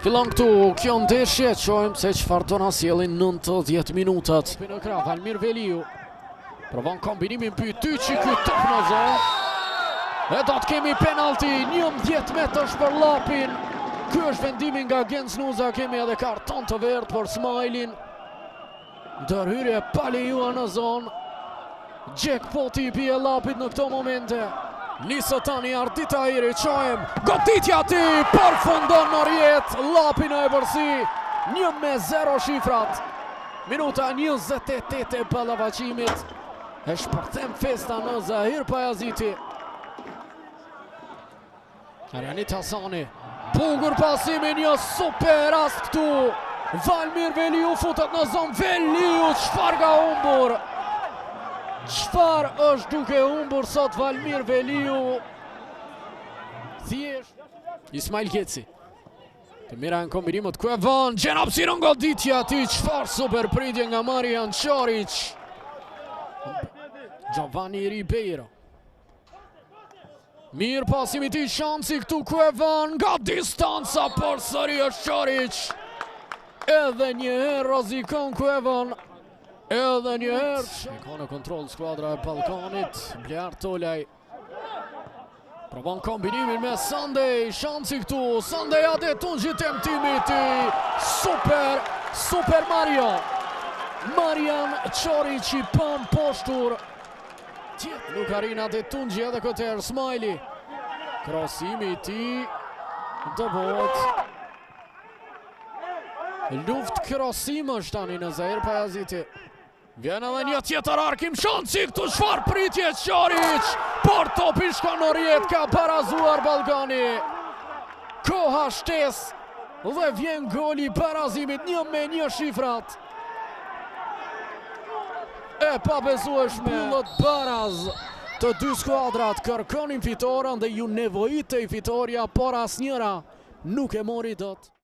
Fillon këtu kjo ndeshje, qojmë se çfarë do na sjellin 90 minutat. Në krah, Valmir Veliu provon kombinimin pytyçi ky top në zonë. E do të kemi penalti, 11 metrash për Llapin. Ky është vendimi nga Genc Nuza, kemi edhe karton të verdh për Smajlin. Ndërhyrje pa lejuar në zonë. Jackpoti i pije Llapit në këto momente. Nisë tani Ardita Iri, qojmë, goditja ti, përfundon në rjetë, Llapi në e përsi, 1-0 shifrat. Minuta 28 e ballavaqimit, e shpërthem festa në Zahir Pajaziti. Arjanit Hasani, bukur pasimi, një super rast këtu. Valmir Veliu futet në zonë, Veliu, çfarë ka humbur? Çfarë është duke humbur sot Valmir Veliu? Thjesht Ismail Geci. Të mira në kombinimet ku e vën, gjen hapësirën goditja ti, çfarë super pritje nga Marian Çorić. Giovanni Ribeiro. Mirë pasimi ti, shansi këtu ku e vën, nga distanca përsëri është Çorić. Edhe një herë rrezikon ku e vën. Edhe një herë. Ka në kontrol skuadra e Ballkanit, Blear Tolaj. Provon kombinimin me Sandej, shansi këtu, Sandej Adetungjit temtimit i super Mario. Marian Çorić i pam poshtur. Nuk arrin Adetungjit edhe këtë herë, Smajli. Krosimi ti, do bëhet. Luft krosim është tani në Zahir Pajaziti. Vjen edhe një tjetër arkim, shansi këtu, çfarë pritje Çorić, por topi shkon në rjet, ka barazuar Ballkani. Koha shtes dhe vjen goli i barazimit, 1-1 shifrat. E pabesueshme, mbyllet baraz. Të dy skuadrat kërkonin fitoren dhe ju nevojitej fitoria, por asnjëra nuk e mori dot.